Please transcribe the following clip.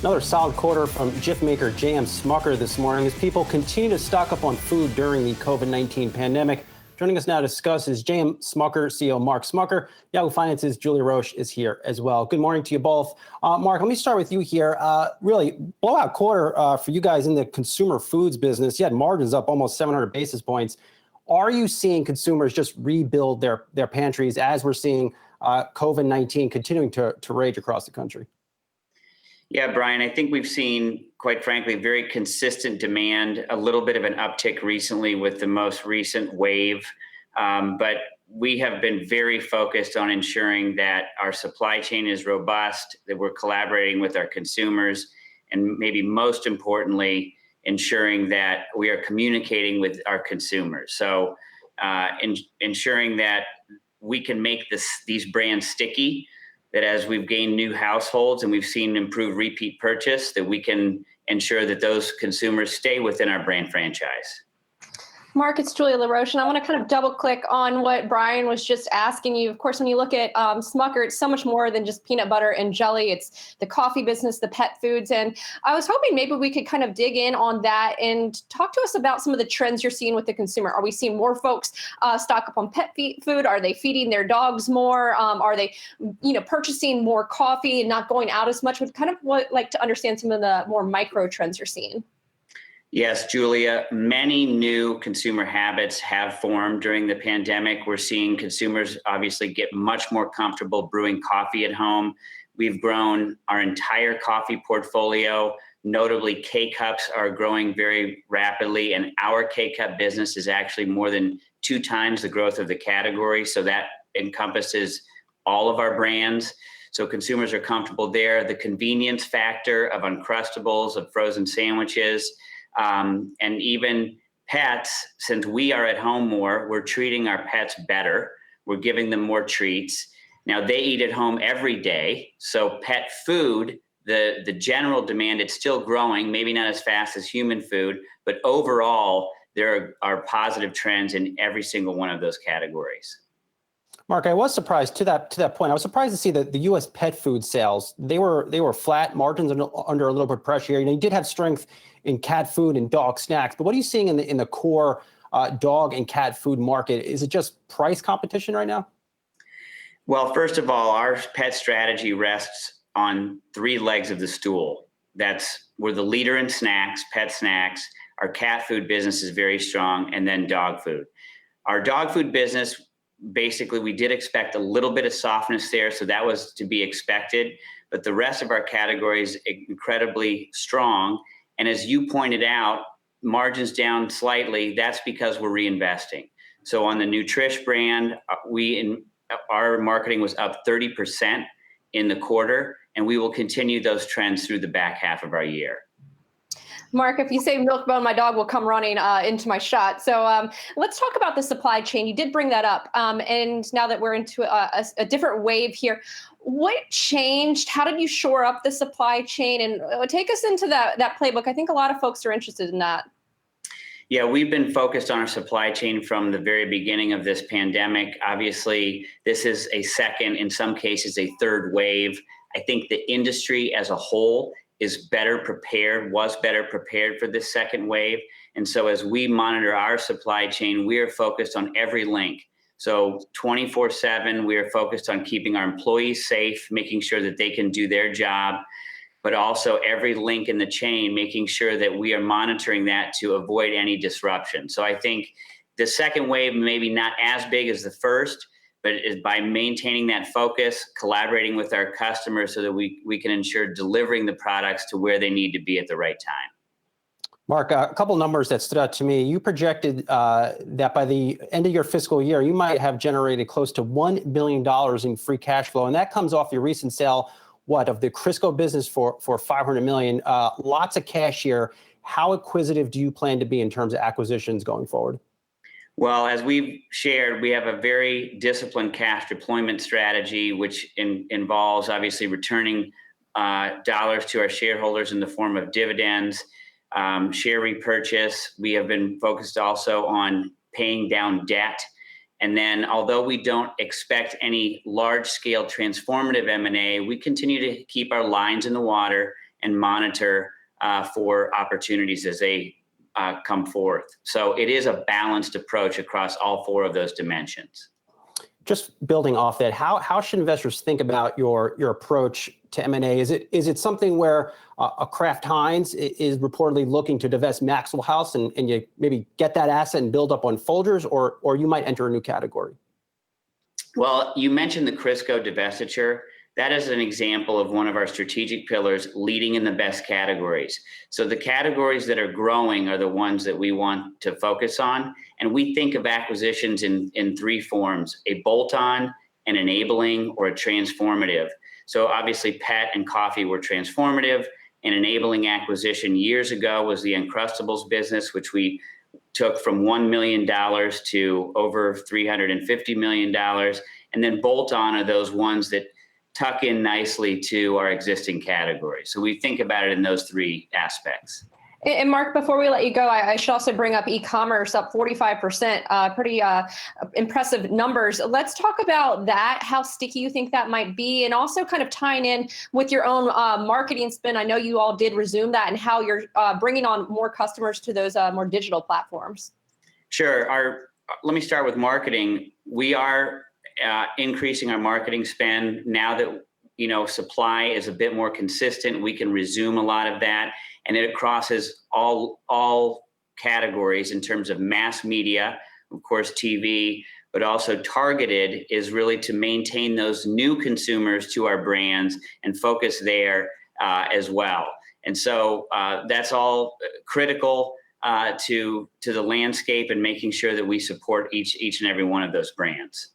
Another solid quarter from Jif maker J.M. Smucker this morning as people continue to stock up on food during the COVID-19 pandemic. Joining us now to discuss is J.M. Smucker CEO Mark Smucker. Yahoo Finance's Julia Roche is here as well. Good morning to you both. Mark, let me start with you here. Really, blowout quarter for you guys in the consumer foods business. You had margins up almost 700 basis points. Are you seeing consumers just rebuild their pantries as we're seeing COVID-19 continuing to rage across the country? Yeah, Brian, I think we've seen, quite frankly, very consistent demand, a little bit of an uptick recently with the most recent wave. But we have been very focused on ensuring that our supply chain is robust, that we're collaborating with our consumers, and maybe most importantly, ensuring that we are communicating with our consumers. So ensuring that we can make these brands sticky, that as we've gained new households and we've seen improved repeat purchase, that we can ensure that those consumers stay within our brand franchise. Mark, it's Julia LaRoche, and I want to kind of double click on what Brian was just asking you. Of course, when you look at Smucker, it's so much more than just peanut butter and jelly. It's the coffee business, the pet foods. And I was hoping maybe we could kind of dig in on that and talk to us about some of the trends you're seeing with the consumer. Are we seeing more folks stock up on pet food? Are they feeding their dogs more? Are they, purchasing more coffee and not going out as much? Would kind of like to understand some of the more micro trends you're seeing. Yes, Julia, many new consumer habits have formed during the pandemic. We're seeing consumers obviously get much more comfortable brewing coffee at home. We've grown our entire coffee portfolio. Notably, K-Cups are growing very rapidly, and our K-Cup business is actually more than 2 times the growth of the category. So that encompasses all of our brands. So consumers are comfortable there. The convenience factor of Uncrustables, of frozen sandwiches, and even pets, since we are at home more, we're treating our pets better. We're giving them more treats. Now they eat at home every day. So pet food, the general demand, it's still growing, maybe not as fast as human food, but overall, there are positive trends in every single one of those categories. Mark, I was surprised to that point. I was surprised to see that the U.S. pet food sales, they were flat, margins under a little bit of pressure here. You did have strength in cat food and dog snacks, but what are you seeing in the core dog and cat food market? Is it just price competition right now? Well, first of all, our pet strategy rests on 3 legs of the stool. We're the leader in snacks, pet snacks. Our cat food business is very strong, and then dog food. Our dog food business, basically, we did expect a little bit of softness there, so that was to be expected. But the rest of our category is incredibly strong. And as you pointed out, margins down slightly. That's because we're reinvesting. So on the Nutrish brand, our marketing was up 30% in the quarter, and we will continue those trends through the back half of our year. Mark, if you say Milk-Bone, my dog will come running into my shot. So let's talk about the supply chain. You did bring that up. And now that we're into a different wave here, what changed? How did you shore up the supply chain? And take us into that playbook. I think a lot of folks are interested in that. Yeah, we've been focused on our supply chain from the very beginning of this pandemic. Obviously, this is a second, in some cases, a third wave. I think the industry as a whole was better prepared for this second wave. And so as we monitor our supply chain, we are focused on every link. So 24/7, we are focused on keeping our employees safe, making sure that they can do their job, but also every link in the chain, making sure that we are monitoring that to avoid any disruption. So I think the second wave, maybe not as big as the first, but is by maintaining that focus, collaborating with our customers so that we can ensure delivering the products to where they need to be at the right time. Mark, a couple numbers that stood out to me. You projected that by the end of your fiscal year, you might have generated close to $1 billion in free cash flow. And that comes off your recent sale, of the Crisco business for $500 million. Lots of cash here. How acquisitive do you plan to be in terms of acquisitions going forward? Well, as we've shared, we have a very disciplined cash deployment strategy, which involves obviously returning dollars to our shareholders in the form of dividends, share repurchase. We have been focused also on paying down debt. And then, although we don't expect any large-scale transformative M&A, we continue to keep our lines in the water and monitor for opportunities as they come forth. So it is a balanced approach across all four of those dimensions. Just building off that, how should investors think about your approach to M&A? Is it something where a Kraft Heinz is reportedly looking to divest Maxwell House and you maybe get that asset and build up on Folgers, or you might enter a new category? Well, you mentioned the Crisco divestiture. That is an example of one of our strategic pillars, leading in the best categories. So the categories that are growing are the ones that we want to focus on. And we think of acquisitions in three forms: a bolt-on, an enabling, or a transformative. So obviously pet and coffee were transformative. An enabling acquisition years ago was the Uncrustables business, which we took from $1 million to over $350 million. And then bolt-on are those ones that tuck in nicely to our existing categories. So we think about it in those three aspects. And Mark, before we let you go, I should also bring up e-commerce up 45%, pretty impressive numbers. Let's talk about that, how sticky you think that might be, and also kind of tying in with your own marketing spin. I know you all did resume that, and how you're bringing on more customers to those more digital platforms. Sure. Let me start with marketing. We are increasing our marketing spend now that supply is a bit more consistent. We can resume a lot of that, and it crosses all categories in terms of mass media, of course, TV, but also targeted is really to maintain those new consumers to our brands and focus there as well. And so that's all critical to the landscape and making sure that we support each and every one of those brands.